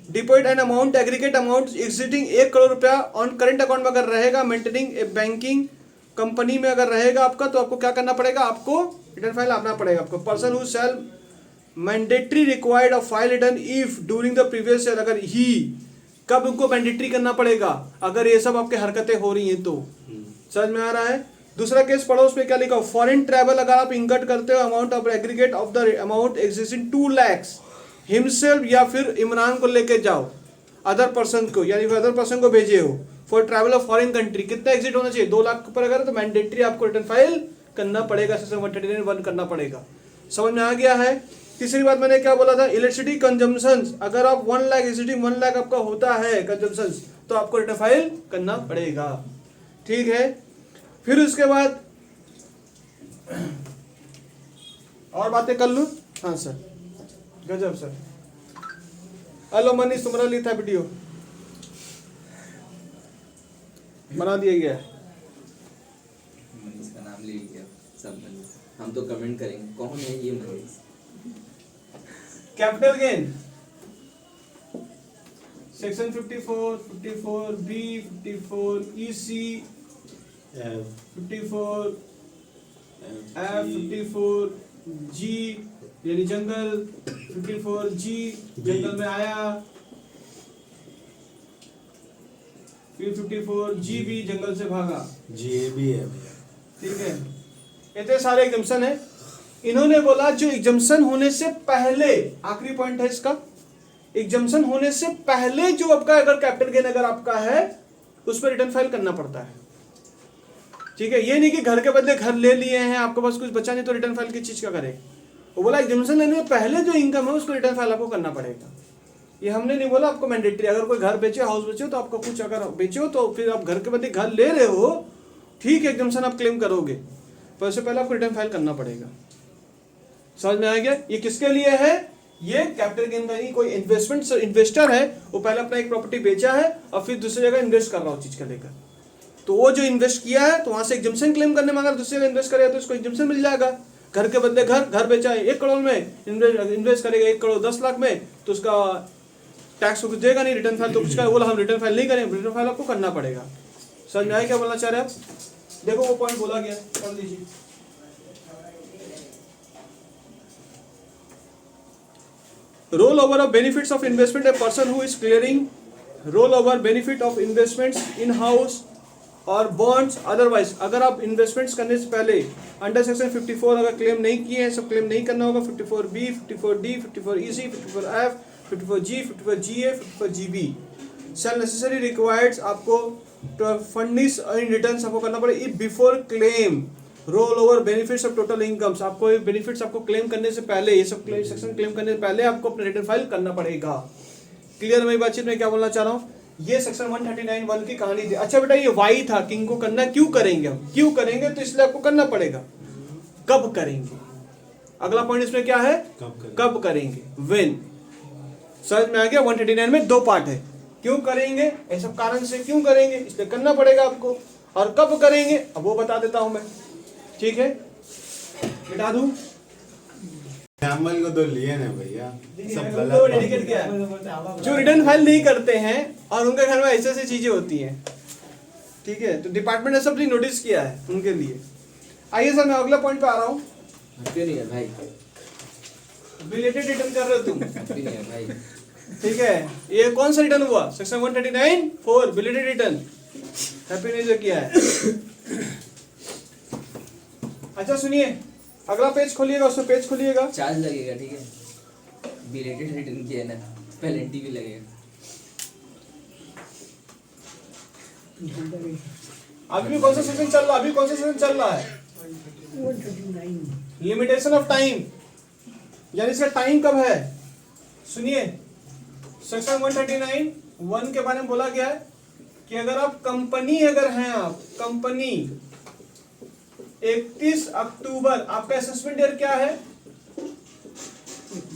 deposit an amount aggregate amount existing 1 crore रुपया ऑन करंट अकाउंट में अगर रहेगा, मेंटेनिंग ए बैंकिंग कंपनी में अगर रहेगा आपका, तो आपको क्या करना पड़ेगा? आपको रिटर्न फाइल लाना पड़ेगा आपको। Person who shall mandatory required of file return if during the previous year, अगर ही कब उनको मैंडेटरी करना पड़ेगा? अगर ये सब आपके हरकतें हो रही हैं तो। समझ में आ रहा है? दूसरा केस पढ़ो, उसमें क्या लिखा हो, फॉरेन ट्रैवल अगर आप इनकट करते हो amount of aggregate of the amount existing 2 lakh himself, या फिर इमरान को लेके जाओ, अदर पर्सन को, यानी अदर पर्सन को भेजे हो for travel of foreign country, कितना एग्जिट होना चाहिए? 2 लाख ऊपर अगर तो मैंडेटरी आपको रिटर्न फाइल करना पड़ेगा, सेक्शन 139(1) करना पड़ेगा। समझ में आ गया है? तीसरी बात मैंने क्या बोला था, इलेक्ट्रिसिटी कंजम्पशन, अगर आप 1 लाख इलेक्ट्रिसिटी 1 लाख आपका होता है कंजम्पशन, तो आपको रिटर्न फाइल करना पड़ेगा। ठीक है, फिर उसके बाद और बातें कर लूं? हाँ सर, गजब सर। हेलो मनीष, तुम्हारा लिए था वीडियो, बना दिया गया है। मनीष का नाम ले लिया सब मनीष, हम तो कमेंट करेंगे कौन है ये Manish. Capital gain section 54, 54B, 54EC, 54 F, 54G यानी जंगल, 54G जंगल में आया, फिर 54G भी जंगल से भागा। GAB है भैया। ठीक है, इतने सारे एग्जम्पशन है। इन्होंने बोला जो एग्जम्पशन होने से पहले, आखिरी पॉइंट है इसका, एग्जम्पशन होने से पहले जो आपका अगर कैपिटल गेन अगर आपका है, उस पर रिटर्न फाइल करना पड़ता है। ठीक है, ये नहीं कि घर के बदले घर ले लिए हैं, आपके पास कुछ बचा नहीं तो रिटर्न फाइल की चीज क्या करे। वो बोला एग्जम्पशन लेने से पहले जो इनकम है उसको रिटर्न फाइल आपको करना पड़ेगा। ये हमने नहीं बोला आपको मैंडेटरी, अगर कोई घर बेचे, हाउस बेचे, तो आपको कुछ अगर बेचे हो तो फिर आप घर के बदले घर ले रहे हो, ठीक है, एग्जम्पशन आप क्लेम करोगे, पर उससे पहले आपको रिटर्न फाइल करना पड़ेगा। समझ में आ गया? ये किसके लिए है? ये कैपिटल गेन का नहीं, कोई इन्वेस्टर है, वो पहले अपना एक प्रॉपर्टी बेचा है और फिर दूसरी जगह इन्वेस्ट कर रहा हो चीज का लेकर, तो वो जो इन्वेस्ट किया है तो वहां से एग्जम्पशन क्लेम करने में अगर दूसरी जगह इन्वेस्ट करेगा तो उसको एग्जम्पशन मिल जाएगा। घर के बदले घर बेचा है 1 करोड़ में, इन्वेस्ट करेगा 1 करोड़ 10 लाख में, तो उसका टैक्स कुछ देगा नहीं, रिटर्न फाइल तो कुछ का बोला हम रिटर्न फाइल नहीं करें, रिटर्न फाइल आपको करना पड़ेगा। समझ में आया क्या बोलना चाह रहे हैं आप? देखो वो पॉइंट बोला गया, पढ़ लीजिए। Roll over of benefits of investment, a person who is clearing roll over benefit of investments in house और बॉन्ड्स अदरवाइज, अगर आप इन्वेस्टमेंट्स करने से पहले अंडर सेक्शन 54 अगर क्लेम नहीं किए हैं, सब क्लेम नहीं करना होगा। 54B, 54D, 54EC, 54F, 54G, 54GA, 54GB cell necessary required आपको फंडिस इन रिटर्न आपको करना पड़ेगा। If before claim roll over benefits of total incomes, आपको बेनिफिट्स आपको क्लेम करने से पहले, ये सब सेक्शन क्लेम करने से पहले आपको अपना रिटर्न फाइल करना पड़ेगा। क्लियर मेरी बातचीत में क्या बोलना चाह रहा हूँ? ये सेक्शन 139(1) की कहानी थी। अच्छा बेटा, ये वाई था कि इनको करना क्यों करेंगे हम, क्यों करेंगे, तो इसलिए आपको करना पड़ेगा। कब करेंगे, अगला पॉइंट इसमें क्या है, कब करेंगे, व्हेन। समझ में आ गया? 139 में 2 पार्ट है, क्यों करेंगे, ऐसा कारण से क्यों करेंगे, इसलिए करना पड़ेगा आपको, और कब करेंगे अब वो बता देता हूं मैं। ठीक है, मिटा दूं? एग्जाम्पल को तो लिए ना भैया, सब उनको गलत डेडिकेट किया है। जो रिटर्न फाइल नहीं करते हैं और उनके घर में ऐसी ऐसी चीजें होती हैं, ठीक है, तो डिपार्टमेंट ने सब चीज नोटिस किया है उनके लिए। आइए सर मैं अगला पॉइंट पे आ रहा हूँ। क्यों नहीं है भाई? बिलेटेड रिटर्न कर रहे हो तुम, क्यों नहीं है भाई? ठीक है। ये कौन सा रिटर्न हुआ? Section 139(4) belated return, happy new year किया है। अच्छा सुनिए, अगला पेज खोलिएगा, उसमें पेज खोलिएगा। चार्ज लगेगा, ठीक है, बिलेटेड रिटर्न किया ना, पेनल्टी भी लगेगा। अभी भी कौन सा सेक्शन चल रहा है? अभी कौन सा सेक्शन चल रहा है? 139। लिमिटेशन ऑफ टाइम, यानी इसका टाइम कब है? सुनिए, सेक्शन 139(1) के बारे में बोला गया है कि अगर आप कंपनी अगर हैं, आप कंपनी 31 अक्टूबर, आपका असेसमेंट ईयर क्या है?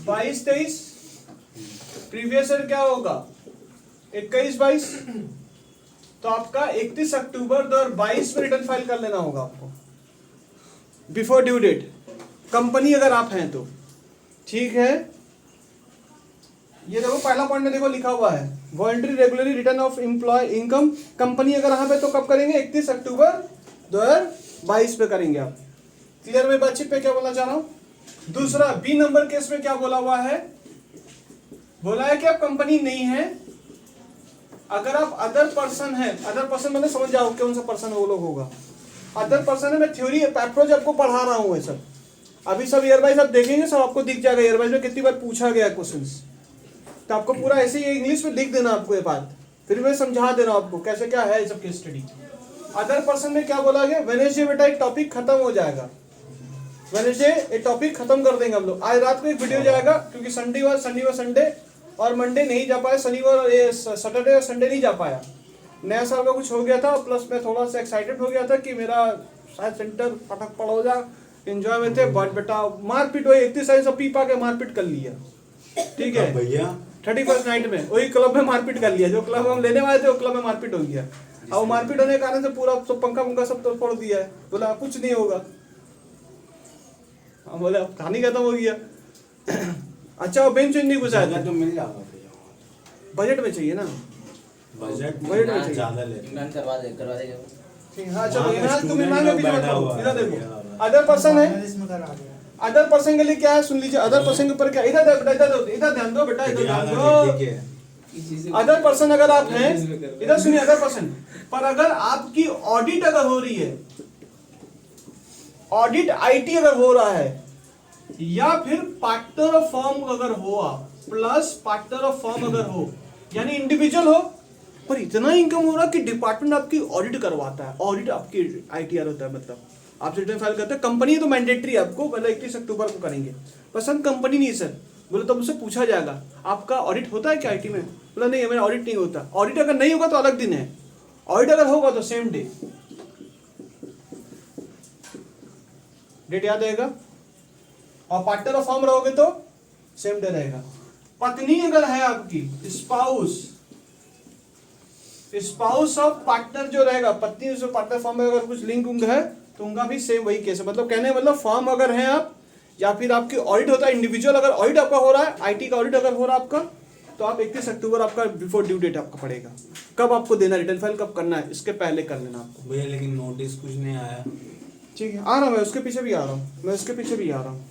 22-23। प्रीवियस ईयर क्या होगा? 21-22। तो आपका 31 अक्टूबर 2022 में रिटर्न फाइल कर लेना होगा आपको, बिफोर ड्यू डेट, कंपनी अगर आप हैं तो, ठीक है। ये देखो पहला पॉइंट में देखो लिखा हुआ है voluntary regularly return of employ income, company अगर यहाँ पे तो कब करेंगे? 31 अक्टूबर 2022 पे करेंगे आप। क्लियर? मैं बातचीत पे क्या बोलना चाह रहा हूँ। दूसरा बी नंबर केस में क्या बोला हुआ है? बोला है कि आप कंपनी नहीं है, अगर आप अदर पर्सन है, अदर पर्सन मैंने समझ जाओ कौन सा पर्सन वो लोग होगा। अदर पर्सन है, मैं थ्योरी अप्रोच आपको पढ़ा रहा हूँ, सब अभी सब ईयर वाइज आप देखेंगे, सब आपको दिख जाएगा ईयर वाइज में कितनी बार पूछा गया क्वेश्चंस। तो आपको पूरा ऐसे ही इंग्लिश में लिख देना आपको ये बात, फिर मैं समझा देना आपको कैसे क्या है ये सब केस स्टडी। अदर पर्सन में क्या बोला गया? वेडनेसडे बेटा एक टॉपिक खत्म हो जाएगा, वेडनेसडे एक टॉपिक खत्म कर देंगे हम लोग। आज रात को एक वीडियो जाएगा, क्योंकि शनिवार संडे और मंडे नहीं जा पाया, शनिवार और सैटरडे और संडे नहीं जा पाया। नया साल का कुछ हो गया था, प्लस मैं थोड़ा सा एक्साइटेड हो गया था कि मेरा शायद सेंटर पटक पड़ हो जा, एंजॉय में थे, बट बेटा मारपीट हुई, 31 साल सब पी पा के मारपीट कर लिया, ठीक है भैया। 31st नाइट में वही क्लब में मारपीट कर लिया, जो क्लब हम लेने वाले थे वो क्लब में मारपीट हो गया। अब मारपीट होने के कारण से पूरा सब पंखा सब तोड़ फोड़ दिया है, बोला कुछ नहीं होगा, हम बोले अब कहानी खत्म हो गया। अच्छा बेंच चेंज नहीं घुसाया था, तो मिल जाएगा भैया, बजट में चाहिए ना, बजट बजट में चाहिए। ज्यादा लेते इमरान करवा देगा। ठीक है, हाँ चलो वहाँ इमरान तुम student इमरान के लोग पीछे मत बैठा पड़ो, हुआ है। इधर देखो अदर पर्सन है, अदर पर्सन के लिए क्या है सुन लीजिए। अदर पर्सन के ऊपर क्या, इधर ध्यान दो बेटा, इधर ध्यान दो। अदर पर्सन अगर आप हैं, इधर सुनिए, अदर पर्सन पर अगर आपकी ऑडिट अगर हो रही है, ऑडिट आईटी अगर हो रहा है, या फिर पार्टनर ऑफ फर्म अगर हो आप, प्लस पार्टनर ऑफ फर्म अगर हो, यानी इंडिविजुअल हो पर इतना इनकम हो रहा कि डिपार्टमेंट आपकी ऑडिट करवाता है, ऑडिट आपकी आईटीआर होता है, मतलब आप रिटर्न फाइल करते हैं। कंपनी तो मैंडेटरी आपको, मतलब 31 अक्टूबर को करेंगे, बस हम कंपनी नहीं सर। बोले तब उससे पूछा जाएगा आपका ऑडिट होता है क्या आईटी में? बोला नहीं हमारा ऑडिट नहीं होता। ऑडिट अगर नहीं होगा तो अलग दिन है, ऑडिट अगर होगा तो सेम डे, डेट याद रहेगा। और पार्टनर ऑफ फर्म रहोगे तो सेम डे रहेगा। पत्नी अगर है आपकी, स्पाउस ऑफ पार्टनर जो रहेगा, पत्नी जो पार्टनर फर्म में अगर कुछ लिंक उंग है तो उनका भी सेम वही केस है। मतलब कहने मतलब फर्म अगर है आप, या फिर आपकी ऑडिट होता है, इंडिविजुअल अगर ऑडिट आपका हो रहा है, आईटी का ऑडिट अगर हो रहा है आपका, तो आप 31 अक्टूबर आपका बिफोर ड्यू डेट आपका पड़ेगा। कब आपको देना रिटर्न फाइल, कब करना है, इसके पहले कर लेना आपको भैया। लेकिन नोटिस कुछ नहीं आया। ठीक है, आ रहा हूँ मैं उसके पीछे भी आ रहा हूँ,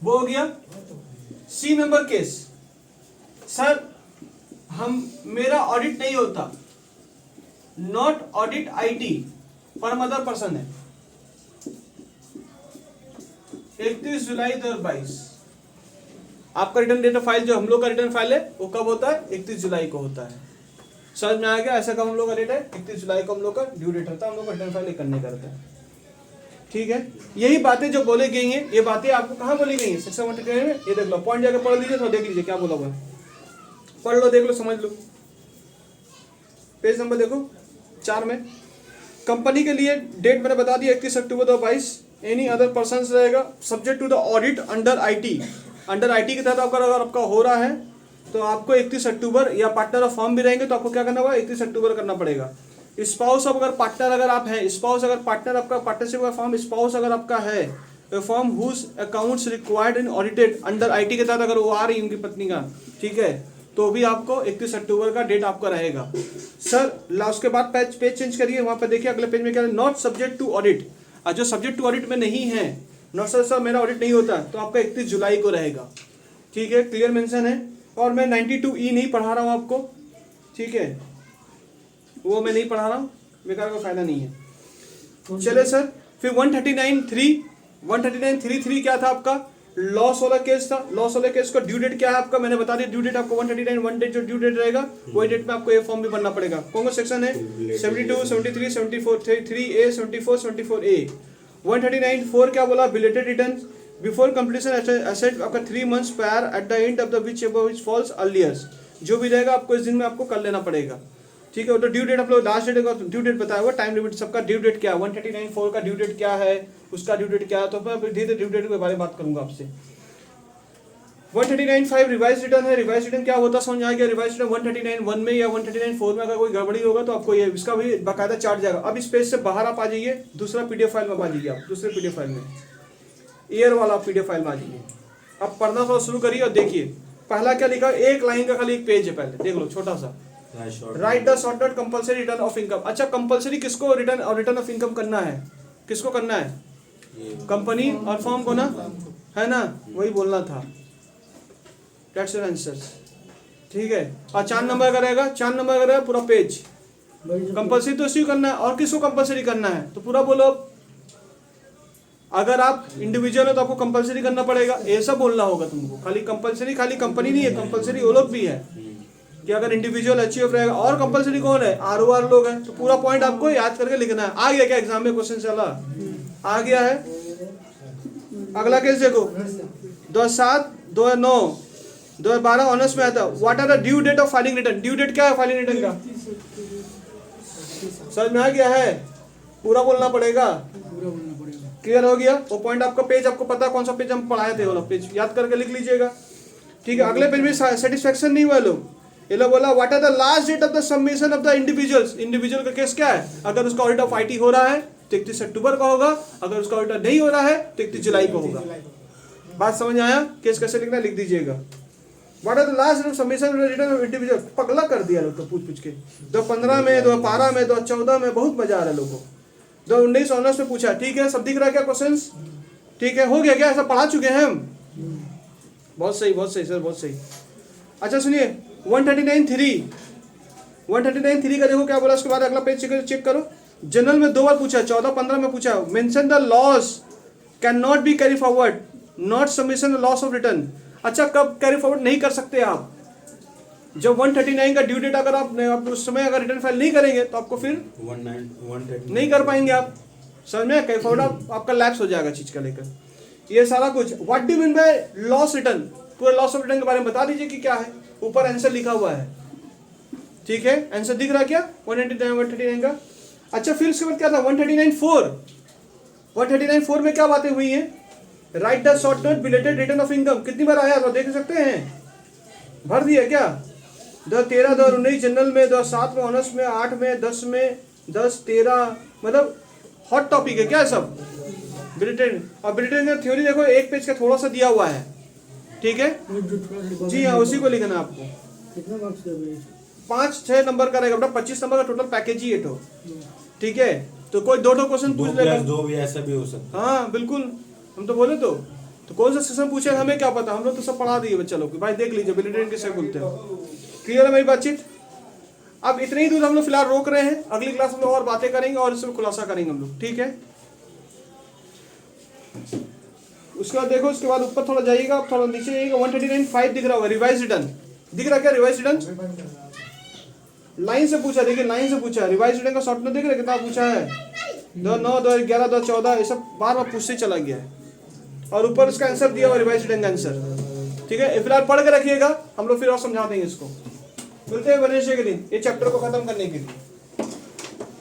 वो हो गया। सी नंबर केस, सर मेरा ऑडिट नहीं होता, नॉट ऑडिट आईटी पर मदर पर्सन है, 31 जुलाई 2022 आपका रिटर्न डेटा फाइल, जो हम लोग का रिटर्न फाइल है वो कब होता है? 31 जुलाई को होता है। समझ में आ गया? ऐसा कब हम लोग का डेट है? 31 जुलाई को हम लोग का ड्यू डेट होता है, हम लोग का रिटर्न फाइल करने का रहता है, ठीक है। यही बातें जो बोली गई हैं, ये बातें आपको कहाँ बोली गई हैं? सेक्शन 139 में। ये देख लो, पॉइंट जाकर पढ़ लीजिए, तो देख लीजिए क्या बोला हुआ है, पढ़ लो, देख लो, समझ लो। पेज नंबर देखो 4 में, कंपनी के लिए डेट मैंने बता दिया 31 अक्टूबर 2022। एनी अदर पर्सन रहेगा subject to the audit under IT, under IT के तहत अगर आपका हो रहा है तो आपको 31 अक्टूबर, या पार्टनर ऑफ फर्म भी रहेंगे तो आपको क्या करना होगा? 31 अक्टूबर करना पड़ेगा। स्पाउस ऑफ अगर पार्टनर अगर आप हैं, स्पाउस अगर पार्टनर आपका पार्टनरशिप का फॉर्म स्पाउस अगर आपका है a firm whose accounts required in audited under IT के तहत अगर वो आ रही उनकी पत्नी का, ठीक है, तो भी आपको 31 अक्टूबर का डेट आपका रहेगा सर। उसके बाद पेज चेंज करिए, वहां पर देखिए अगले पेज में क्या है, नॉट सब्जेक्ट टू ऑडिट। जो सब्जेक्ट टू ऑडिट में नहीं है, नॉट सर मेरा ऑडिट नहीं होता, तो आपका 31 जुलाई को रहेगा, ठीक है, क्लियर मेंशन है। और मैं 92E नहीं पढ़ा रहा हूँ आपको, ठीक है, वो मैं नहीं पढ़ा रहा हूँ, बेकार का फायदा नहीं है। चले सर, फिर 139.3 क्या था आपका, लॉस वाला केस था। लॉस वाले केस का ड्यू डेट क्या है आपका, मैंने बता दिया ड्यू डेट आपको 139 वन डेट जो ड्यू डेट रहेगा वही डेट में आपको ये फॉर्म भी भरना पड़ेगा। कौन सा सेक्शन है, 72, 73, 74, 3A, 74, 74A। 139.4 क्या बोला, belated return before completion asset आपका 3 months prior at the end of the which falls earlier, जो भी रहेगा आपको इस दिन में आपको कर लेना पड़ेगा, ठीक है। तो ड्यू डेट आप लोग लास्ट डेट का ड्यू डेट बताया हुआ, टाइम लिमिट सबका ड्यू डेट क्या है, 139.4 का ड्यू डेट क्या है, उसका ड्यू डेट क्या है, तो मैं धीरे ड्यू डेट के बारे में बात करूंगा आपसे। 139.5 रिवाइज रिटर्न है। रिवाइज रिटर्न क्या होता है समझ आ गया। रिवाइज रिटर्न 139.1 में या 139.4 में अगर कोई गड़बड़ी होगा तो आपको ये इसका भी बाकायदा चार्ट जाएगा। अब इस पेज से बाहर आप आ जाइए, दूसरा पीडीएफ फाइल में आ जाइए, आप दूसरे पीडीएफ फाइल में, ईयर वाला पीडीएफ फाइल में आ जाइए। अब पढ़ना थोड़ा शुरू करिए और देखिए पहला क्या लिखा, एक लाइन का खाली एक पेज है, पहले देख लो छोटा सा, right the short note compulsory return of income. अच्छा, कंपलसरी किसको रिटर्न ऑफ इनकम करना है, किसको करना है, कंपनी और फर्म को ना, है ना, वही बोलना था, दैट्स योर आंसर, ठीक है। और 4 नंबर का रहेगा, 4 नंबर का रहेगा पूरा पेज, कंपलसरी तो इसी करना है, और किसको कंपलसरी करना है तो पूरा बोलो। अगर आप इंडिविजुअल हो तो आपको कंपलसरी करना पड़ेगा, ऐसा बोलना होगा तुमको, खाली कंपलसरी खाली कंपनी नहीं है, कंपलसरी वो लोग भी है कि अगर इंडिविजुअल एचयूएफ रहेगा, और कंपलसरी कौन है, आरओआर लोग हैं, तो पूरा पॉइंट आपको याद करके लिखना है। आ गया क्या एग्जाम में क्वेश्चन, चला आ गया है। अगला केस देखो, 2007, 2009, 2012 ऑनर्स में आता, what are the due date of filing return. Due date क्या है फाइलिंग रिटर्न का, समझ में आ गया है, पूरा बोलना पड़ेगा, क्लियर हो गया। वो पॉइंट आपका पेज आपको पता कौन सा पेज हम पढ़ाए थे, वो पेज याद करके लिख लीजिएगा, ठीक है। अगले पेज में सेटिस्फेक्शन नहीं हुआ लोग, ये लोग बोला what are the last date of the submission of the individuals. Individual का केस क्या है, अगर उसका ऑडिट ऑफ आईटी हो रहा है तो 31 अक्टूबर का होगा, अगर उसका ऑडिट नहीं हो रहा है तो 31 जुलाई को होगा। बात समझ आया, केस कैसे लिखना है लिख दीजिएगा। What are the last date of submission return of individual, पगला कर दिया लोग तो पूछ के, 2015 में, 2012 में, 2014 में, बहुत मजा आ रहा है लोगों को। 2019 ऑनर्स में पूछा, ठीक है, सब दिख रहा है क्या क्वेश्चंस, ठीक है, हो गया क्या, ऐसा पढ़ा चुके हैं हम, बहुत सही सर, बहुत सही। अच्छा सुनिए, 139.3 का देखो क्या बोला, उसके बाद अगला पेज चेक करो। जनरल में 2 बार पूछा, 14-15 में पूछा, mention the loss can not be carry forward, not submission the loss of return. अच्छा, कब कैरी फॉरवर्ड नहीं कर सकते आप, जब 139 का ड्यू डेट अगर आप उस समय अगर रिटर्न फाइल नहीं करेंगे तो आपको फिर 130 नहीं कर पाएंगे आप, समझ में, कैरी फॉरवर्ड आपका लैप्स हो जाएगा चीज का लेकर, ये सारा कुछ। What do mean by loss return, पूरे लॉस ऑफ रिटर्न के बारे में बता दीजिए कि क्या है, ऊपर आंसर लिखा हुआ है, ठीक है, आंसर दिख रहा क्या 139 का। अच्छा, फिर उसके बाद क्या था 139.4 में क्या बातें हुई हैं, right the short note belated return of income, कितनी बार आया तो देख सकते हैं, भर दिया क्या, 2013, 2019 जनरल में, 2007 में ऑनर्स में, 8 में, 10 में, 10, 13, मतलब हॉट टॉपिक है क्या सब बिलेटेड। और बिलेटेड का थ्योरी देखो, एक पेज का थोड़ा सा दिया हुआ है, ठीक है जी हाँ, उसी को लिखना आपको। कितना मार्क्स का है, 5-6 नंबर का रहेगा बेटा, 25 नंबर का टोटल पैकेज ही है तो, ठीक है। तो कोई 2 क्वेश्चन पूछ लेगा, 2 भी ऐसा भी हो सकता है, हाँ बिल्कुल, हम तो बोले तो कौन सा सेशन पूछे हमें क्या पता, हम लोग तो सब पढ़ा दिए बच्चा लोग, भाई देख लीजिए बिलेटेड किसे बोलते हैं। क्लियर है मेरी बातचीत। अब इतनी ही दूर हम लोग फिलहाल रोक रहे हैं, अगली क्लास में और बातें करेंगे और इसमें खुलासा करेंगे हम लोग, ठीक है। उसके बाद देखो, उसके बाद ऊपर थोड़ा जाइएगा, थोड़ा नीचे जाइएगा, 139.5 दिख रहा होगा, रिवाइज रिटर्न दिख रहा क्या, रिवाइज रिटर्न लाइन से पूछा, देखिए लाइन से पूछा, रिवाइज रिटर्न का शॉर्ट नोट देख रहे कितना पूछा है, 2009, 2011, 2014, ये सब बार बार पूछते चला गया है, और ऊपर उसका आंसर दिया हुआ रिवाइज रिटर्न का आंसर, ठीक है। फिलहाल पढ़ के रखिएगा, हम लोग फिर और समझा देंगे इसको। मिलते हैं वेडनेसडे के दिन ये चैप्टर को खत्म करने के लिए।